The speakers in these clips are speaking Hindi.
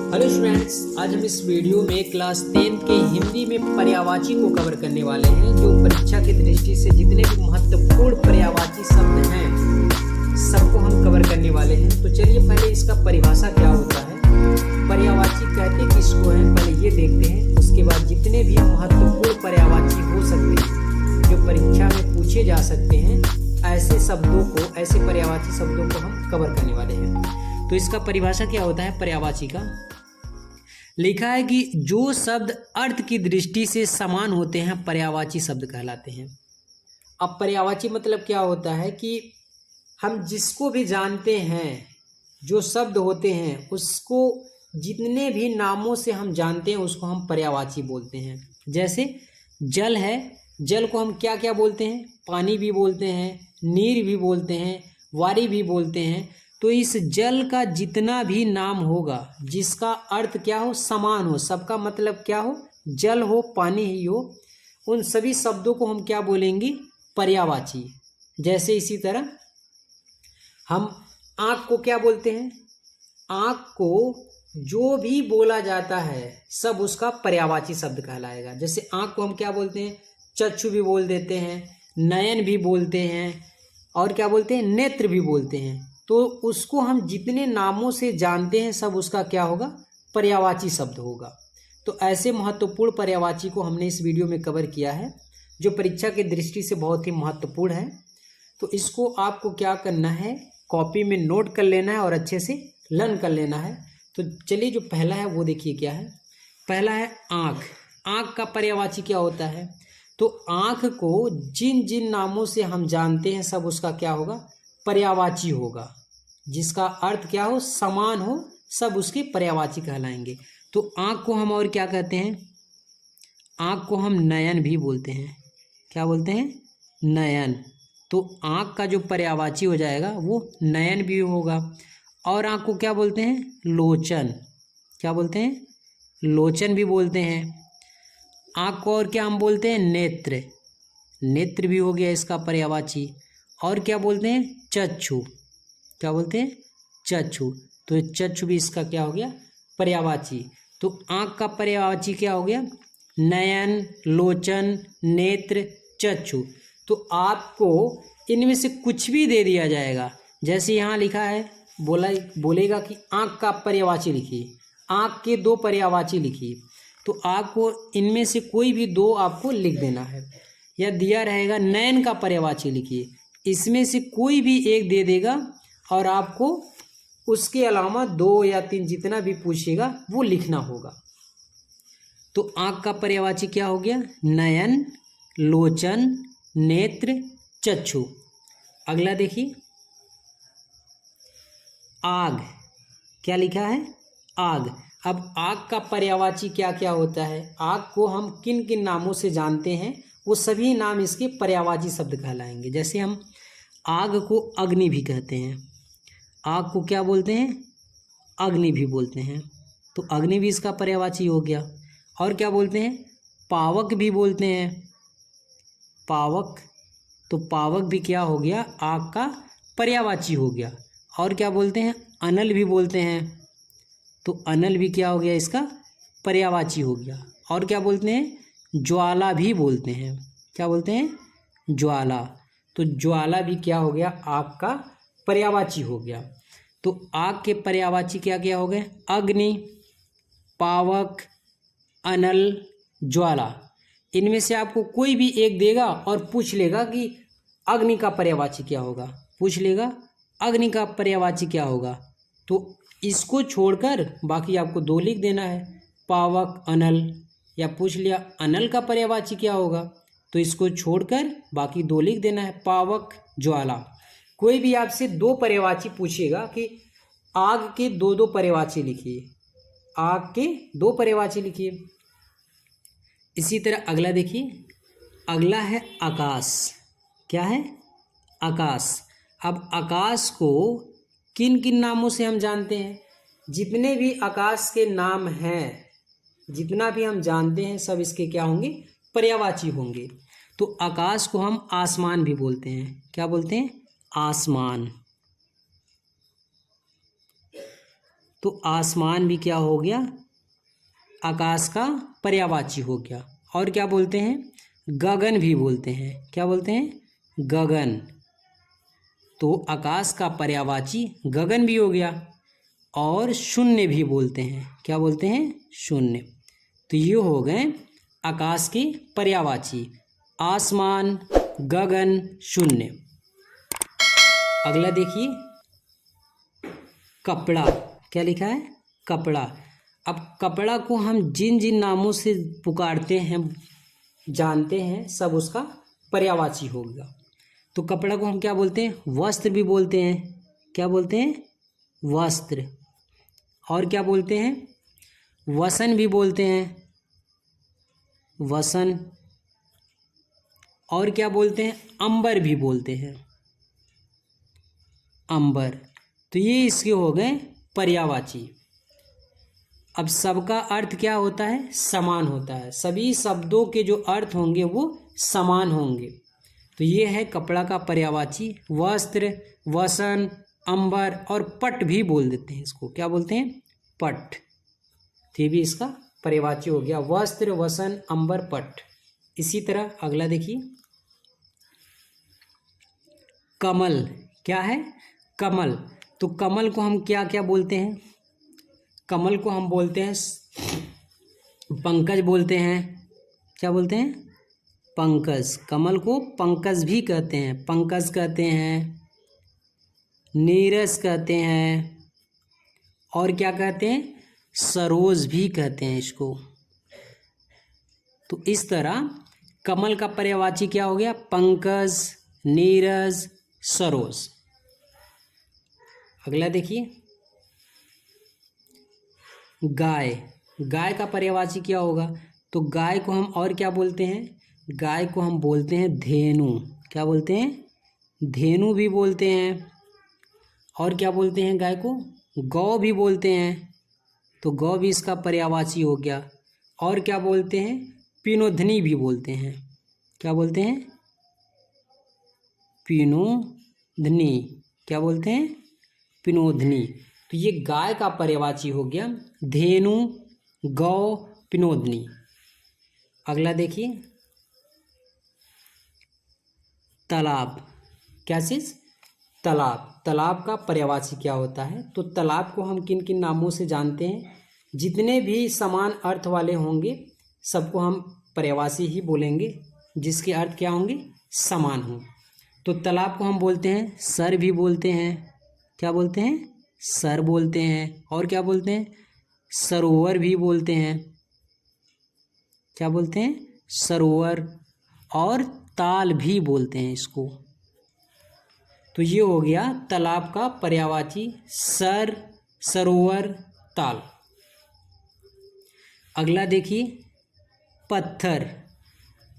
हेलो स्टूडेंट्स, आज हम इस वीडियो में क्लास 10 के हिंदी में पर्यायवाची को कवर करने वाले हैं। जो परीक्षा की दृष्टि से जितने भी महत्वपूर्ण पर्यायवाची शब्द हैं सबको हम कवर करने वाले हैं। तो चलिए पहले इसका परिभाषा क्या होता है, पर्यायवाची कहते किसको हैं, पहले ये देखते हैं। उसके बाद जितने भी महत्वपूर्ण पर्यायवाची हो सकते हैं जो परीक्षा में पूछे जा सकते हैं, ऐसे शब्दों को, ऐसे पर्यायवाची शब्दों को हम कवर करने वाले हैं। तो इसका परिभाषा क्या होता है पर्यायवाची का, लिखा है कि जो शब्द अर्थ की दृष्टि से समान होते हैं पर्यायवाची शब्द कहलाते हैं। अब पर्यायवाची मतलब क्या होता है कि हम जिसको भी जानते हैं, जो शब्द होते हैं उसको जितने भी नामों से हम जानते हैं उसको हम पर्यायवाची बोलते हैं। जैसे जल है, जल को हम क्या क्या बोलते हैं, पानी भी बोलते हैं, नीर भी बोलते हैं, वारी भी बोलते हैं। तो इस जल का जितना भी नाम होगा जिसका अर्थ क्या हो, समान हो, सबका मतलब क्या हो, जल हो, पानी ही हो, उन सभी शब्दों को हम क्या बोलेंगे, पर्यायवाची। जैसे इसी तरह हम आँख को क्या बोलते हैं, आँख को जो भी बोला जाता है सब उसका पर्यायवाची शब्द कहलाएगा। जैसे आँख को हम क्या बोलते हैं, चक्षु भी बोल देते हैं, नयन भी बोलते हैं, और क्या बोलते हैं, नेत्र भी बोलते हैं। तो उसको हम जितने नामों से जानते हैं सब उसका क्या होगा, पर्यायवाची शब्द होगा। तो ऐसे महत्वपूर्ण पर्यायवाची को हमने इस वीडियो में कवर किया है जो परीक्षा की दृष्टि से बहुत ही महत्वपूर्ण है। तो इसको आपको क्या करना है, कॉपी में नोट कर लेना है और अच्छे से लर्न कर लेना है। तो चलिए जो पहला है वो देखिए क्या है। पहला है आँख। आँख का पर्यायवाची क्या होता है, तो आँख को जिन जिन नामों से हम जानते हैं सब उसका क्या होगा, पर्यायवाची होगा। जिसका अर्थ क्या हो, समान हो, सब उसके पर्यायवाची कहलाएंगे। तो आँख को हम और क्या कहते हैं, आँख को हम नयन भी बोलते हैं। क्या बोलते हैं, नयन। तो आँख का जो पर्यायवाची हो जाएगा वो नयन भी होगा। और आँख को क्या बोलते हैं, लोचन। क्या बोलते हैं, लोचन भी बोलते हैं। आँख को और क्या हम बोलते हैं, नेत्र। नेत्र भी हो गया इसका पर्यायवाची। और क्या बोलते हैं, चक्षु। क्या बोलते हैं, चक्षु। तो चक्षु भी इसका क्या हो गया, पर्यायवाची। तो आँख का पर्यायवाची क्या हो गया, नयन, लोचन, नेत्र, चक्षु। तो आपको इनमें से कुछ भी दे दिया जाएगा। जैसे यहाँ लिखा है, बोलेगा कि आँख का पर्यायवाची लिखिए, आँख के दो पर्यायवाची लिखिए। तो आपको इनमें से कोई भी दो आपको लिख देना है। या दिया रहेगा नयन का पर्यायवाची लिखिए, इसमें से कोई भी एक दे देगा और आपको उसके अलावा 2 या 3 जितना भी पूछेगा वो लिखना होगा। तो आँख का पर्यायवाची क्या हो गया, नयन, लोचन, नेत्र, चक्षु। अगला देखिए, आग। क्या लिखा है, आग। अब आग का पर्यायवाची क्या क्या होता है, आग को हम किन किन नामों से जानते हैं वो सभी नाम इसके पर्यायवाची शब्द कहलाएंगे। जैसे हम आग को अग्नि भी कहते हैं, आग को क्या बोलते हैं, अग्नि भी बोलते हैं। तो अग्नि भी इसका पर्यायवाची हो गया। और क्या बोलते हैं, पावक भी बोलते हैं, पावक। तो पावक भी क्या हो गया, आग का पर्यायवाची हो गया। और क्या बोलते हैं, अनल भी बोलते हैं। तो अनल भी क्या हो गया, इसका पर्यायवाची हो गया। और क्या बोलते हैं, ज्वाला भी बोलते हैं। क्या बोलते हैं, ज्वाला। तो ज्वाला भी क्या हो गया, आग का पर्यायवाची हो गया। तो आग के पर्यायवाची क्या क्या हो गए, अग्नि, पावक, अनल, ज्वाला। इनमें से आपको कोई भी एक देगा और पूछ लेगा कि अग्नि का पर्यायवाची क्या होगा, पूछ लेगा अग्नि का पर्यायवाची क्या होगा। तो इसको छोड़कर बाकी आपको 2 लिख देना है, पावक, अनल। या पूछ लिया अनल का पर्यायवाची क्या होगा, तो इसको छोड़कर बाकी 2 लिख देना है, पावक, ज्वाला। कोई भी आपसे 2 पर्यायवाची पूछेगा कि आग के 2 पर्यायवाची लिखिए, आग के 2 पर्यायवाची लिखिए। इसी तरह अगला देखिए, अगला है आकाश। क्या है, आकाश। अब आकाश को किन किन नामों से हम जानते हैं, जितने भी आकाश के नाम हैं, जितना भी हम जानते हैं सब इसके क्या होंगे, पर्यायवाची होंगे। तो आकाश को हम आसमान भी बोलते हैं। क्या बोलते हैं, आसमान। तो आसमान भी क्या हो गया, आकाश का पर्यायवाची हो गया। और क्या बोलते हैं, गगन भी बोलते हैं। क्या बोलते हैं, गगन। तो आकाश का पर्यायवाची गगन भी हो गया। और शून्य भी बोलते हैं। क्या बोलते हैं, शून्य। तो ये हो गए आकाश के पर्यायवाची, आसमान, गगन, शून्य। अगला देखिए, कपड़ा। क्या लिखा है, कपड़ा। अब कपड़ा को हम जिन जिन नामों से पुकारते हैं, जानते हैं, सब उसका पर्यायवाची होगा। तो कपड़ा को हम क्या बोलते हैं, वस्त्र भी बोलते हैं। क्या बोलते हैं, वस्त्र। और क्या बोलते हैं, वसन भी बोलते हैं, वसन। और क्या बोलते हैं, अंबर भी बोलते हैं, अंबर। तो ये इसके हो गए पर्यायवाची। अब सबका अर्थ क्या होता है, समान होता है। सभी शब्दों के जो अर्थ होंगे वो समान होंगे। तो ये है कपड़ा का पर्यायवाची, वस्त्र, वसन, अंबर। और पट भी बोल देते हैं इसको। क्या बोलते हैं, पट। तो ये भी इसका पर्यायवाची हो गया, वस्त्र, वसन, अंबर, पट। इसी तरह अगला देखिए, कमल। क्या है, कमल। तो कमल को हम क्या क्या बोलते हैं, कमल को हम बोलते हैं पंकज बोलते हैं। क्या बोलते हैं, पंकज। कमल को पंकज भी कहते हैं, पंकज कहते हैं, नीरस कहते हैं। और क्या कहते हैं, सरोज भी कहते हैं इसको। तो इस तरह कमल का पर्यायवाची क्या हो गया, पंकज, नीरज, सरोज। अगला देखिए, गाय। गाय का पर्यायवाची क्या होगा, तो गाय को हम और क्या बोलते हैं, गाय को हम बोलते हैं धेनु। क्या बोलते हैं, धेनु भी बोलते हैं। और क्या बोलते हैं, गाय को गौ भी बोलते हैं। तो गौ भी इसका पर्यायवाची हो गया। और क्या बोलते हैं, पिनोधनी भी बोलते हैं। क्या बोलते हैं, पिनोधनी। क्या बोलते हैं, पिनोधनी। तो ये गाय का पर्यायवाची हो गया, धेनु, गौ, पिनोदनी। अगला देखिए, तालाब। क्या चीज़, तालाब। तालाब का पर्यायवाची क्या होता है, तो तालाब को हम किन किन नामों से जानते हैं, जितने भी समान अर्थ वाले होंगे सबको हम पर्यायवाची ही बोलेंगे, जिसके अर्थ क्या होंगे, समान हों। तो तालाब को हम बोलते हैं सर भी बोलते हैं। क्या बोलते हैं, सर बोलते हैं। और क्या बोलते हैं, सरोवर भी बोलते हैं। क्या बोलते हैं, सरोवर। और ताल भी बोलते हैं इसको। तो ये हो गया तालाब का पर्यायवाची, सर, सरोवर, ताल। अगला देखिए, पत्थर।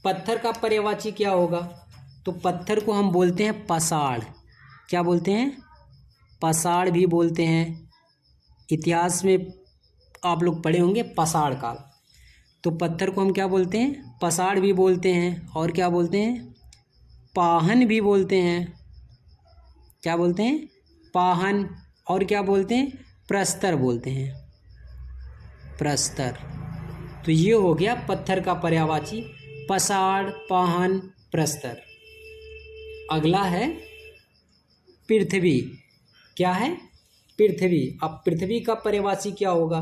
पत्थर का पर्यायवाची क्या होगा, तो पत्थर को हम बोलते हैं पसाड़। क्या बोलते हैं, पसाड़ भी बोलते हैं। इतिहास में आप लोग पढ़े होंगे पसाड़ काल। तो पत्थर को हम क्या बोलते हैं, पसाड़ भी बोलते हैं। और क्या बोलते हैं, पाहन भी बोलते हैं। क्या बोलते हैं, पाहन। और क्या बोलते हैं, प्रस्तर बोलते हैं, प्रस्तर। तो ये हो गया पत्थर का पर्यायवाची, पसाड़, पाहन, प्रस्तर। अगला है पृथ्वी। क्या है, पृथ्वी। अब पृथ्वी का पर्यायवाची क्या होगा,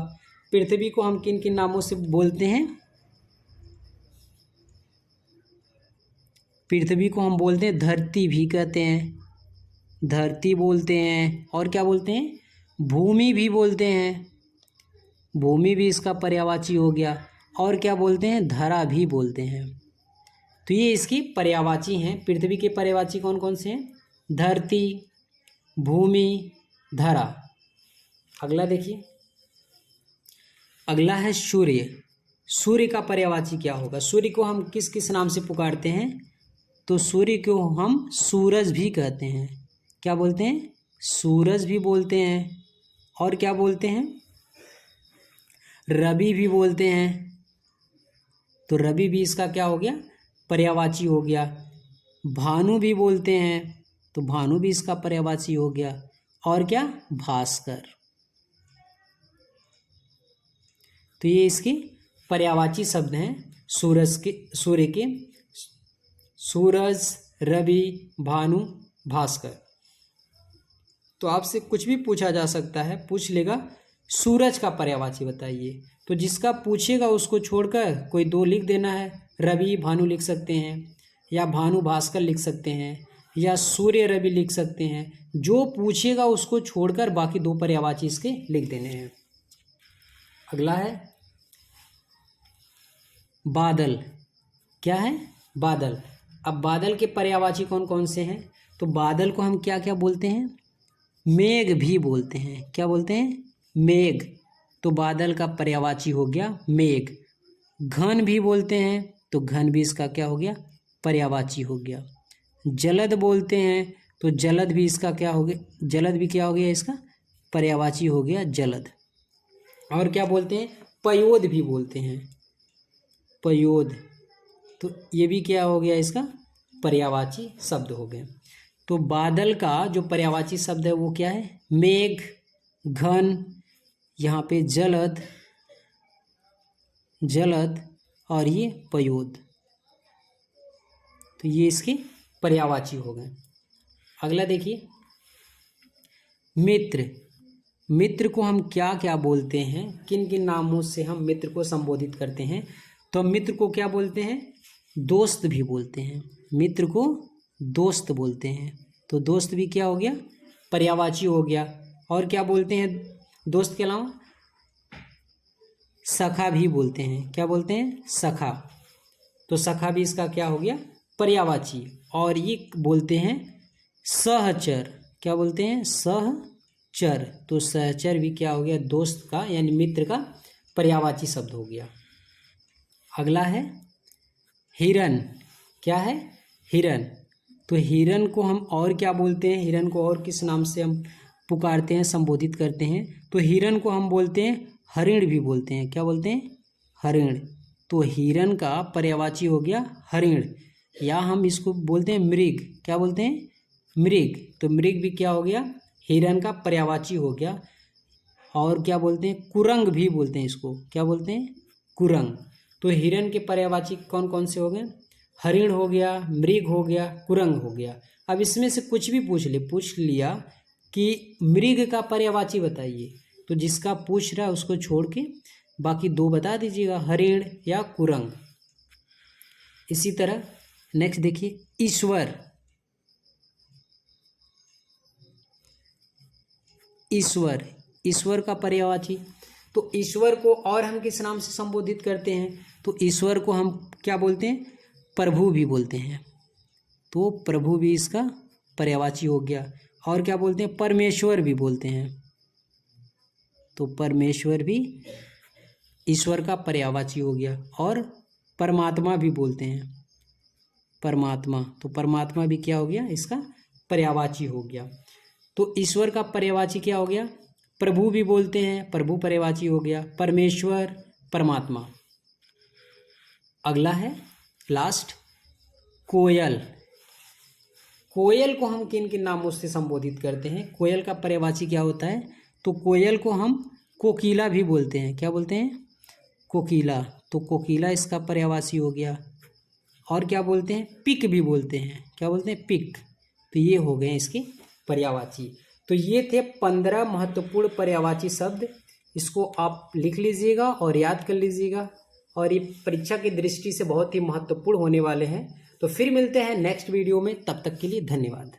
पृथ्वी को हम किन किन नामों से बोलते हैं, पृथ्वी को हम बोलते हैं धरती भी कहते हैं, धरती बोलते हैं। और क्या बोलते हैं, भूमि भी बोलते हैं, भूमि भी इसका पर्यायवाची हो गया। और क्या बोलते हैं, धरा भी बोलते हैं। तो ये इसकी पर्यायवाची हैं। पृथ्वी के पर्यायवाची कौन कौन से हैं, धरती, भूमि, धरा। अगला देखिए, अगला है सूर्य। सूर्य का पर्यायवाची क्या होगा, सूर्य को हम किस किस नाम से पुकारते हैं, तो सूर्य को हम सूरज भी कहते हैं। क्या बोलते हैं, सूरज भी बोलते हैं। और क्या बोलते हैं, रवि भी बोलते हैं। तो रवि भी इसका क्या हो गया, पर्यायवाची हो गया। भानु भी बोलते हैं, तो भानु भी इसका पर्यायवाची हो गया। और क्या, भास्कर। तो ये इसके पर्यायवाची शब्द हैं। सूर्य के सूरज, रवि, भानु, भास्कर। तो आपसे कुछ भी पूछा जा सकता है, पूछ लेगा सूरज का पर्यायवाची बताइए, तो जिसका पूछेगा उसको छोड़कर कोई दो लिख देना है। रवि भानु लिख सकते हैं, या भानु भास्कर लिख सकते हैं, या सूर्य रवि लिख सकते हैं। जो पूछेगा उसको छोड़कर बाकी दो पर्यायवाची इसके लिख देने हैं। अगला है बादल। क्या है? बादल। अब बादल के पर्यायवाची कौन कौन से हैं? तो बादल को हम क्या क्या बोलते हैं? मेघ भी बोलते हैं। क्या बोलते हैं? मेघ। तो बादल का पर्यायवाची हो गया मेघ। घन भी बोलते हैं, तो घन भी इसका क्या हो गया? पर्यायवाची हो गया। जलद बोलते हैं, तो जलद भी इसका क्या हो गया? जलद भी क्या हो गया? इसका पर्यायवाची हो गया जलद। और क्या बोलते हैं? पयोद भी बोलते हैं, पयोद। तो ये भी क्या हो गया? इसका पर्यायवाची शब्द हो गए। तो बादल का जो पर्यायवाची शब्द है वो क्या है? मेघ, घन, यहाँ पे जलद, जलद, और ये पयोद। तो ये इसके पर्यायवाची हो गए। अगला देखिए मित्र। मित्र को हम क्या क्या बोलते हैं? किन किन नामों से हम मित्र को संबोधित करते हैं? तो मित्र को क्या बोलते हैं? दोस्त भी बोलते हैं। मित्र को दोस्त बोलते हैं। तो दोस्त भी क्या हो गया? पर्यायवाची हो गया। और क्या बोलते हैं दोस्त के अलावा? सखा भी बोलते हैं। क्या बोलते हैं? सखा। तो सखा भी इसका क्या हो गया? पर्यायवाची। और ये बोलते हैं सहचर। क्या बोलते हैं? सहचर। तो सहचर भी क्या हो गया? दोस्त का यानी मित्र का पर्यायवाची शब्द हो गया। अगला है हिरन। क्या है? हिरन। तो हिरन को हम और क्या बोलते हैं? हिरन को और किस नाम से हम पुकारते हैं, संबोधित करते हैं? तो हिरन को हम बोलते हैं हरिण भी बोलते हैं। क्या बोलते हैं? हरिण। तो हिरन का पर्यायवाची हो गया हरिण, या हम इसको बोलते हैं मृग। क्या बोलते हैं? मृग। तो मृग भी क्या हो गया? हिरन का पर्यायवाची हो गया। और क्या बोलते हैं? कुरंग भी बोलते हैं इसको। क्या बोलते हैं? कुरंग। तो हिरन के पर्यायवाची कौन कौन से हो गए? हरिण हो गया, मृग हो गया, कुरंग हो गया। अब इसमें से कुछ भी पूछ लिया कि मृग का पर्यायवाची बताइए, तो जिसका पूछ रहा है उसको छोड़ के बाकी दो बता दीजिएगा, हरिण या कुरंग। इसी तरह नेक्स्ट देखिए ईश्वर। ईश्वर, ईश्वर का पर्यायवाची। तो ईश्वर को और हम किस नाम से संबोधित करते हैं? तो ईश्वर को हम क्या बोलते हैं? प्रभु भी बोलते हैं। तो प्रभु भी इसका पर्यायवाची हो गया। और क्या बोलते हैं? परमेश्वर भी बोलते हैं। तो परमेश्वर भी ईश्वर का पर्यायवाची हो गया। और परमात्मा भी बोलते हैं, परमात्मा। तो परमात्मा भी क्या हो गया? इसका पर्यायवाची हो गया। तो ईश्वर का पर्यायवाची क्या हो गया? प्रभु भी बोलते हैं, प्रभु पर्यायवाची हो गया। परमेश्वर, परमात्मा। अगला है लास्ट कोयल। कोयल को हम किन किन नामों से संबोधित करते हैं? कोयल का पर्यायवाची क्या होता है? तो कोयल को हम कोकिला भी बोलते हैं। क्या बोलते हैं? कोकिला। तो कोकिला इसका पर्यायवाची हो गया। और क्या बोलते हैं? पिक भी बोलते हैं। क्या बोलते हैं? पिक। तो ये हो गए इसके पर्यायवाची। तो ये थे 15 महत्वपूर्ण पर्यायवाची शब्द। इसको आप लिख लीजिएगा और याद कर लीजिएगा, और ये परीक्षा की दृष्टि से बहुत ही महत्वपूर्ण होने वाले हैं। तो फिर मिलते हैं नेक्स्ट वीडियो में, तब तक के लिए धन्यवाद।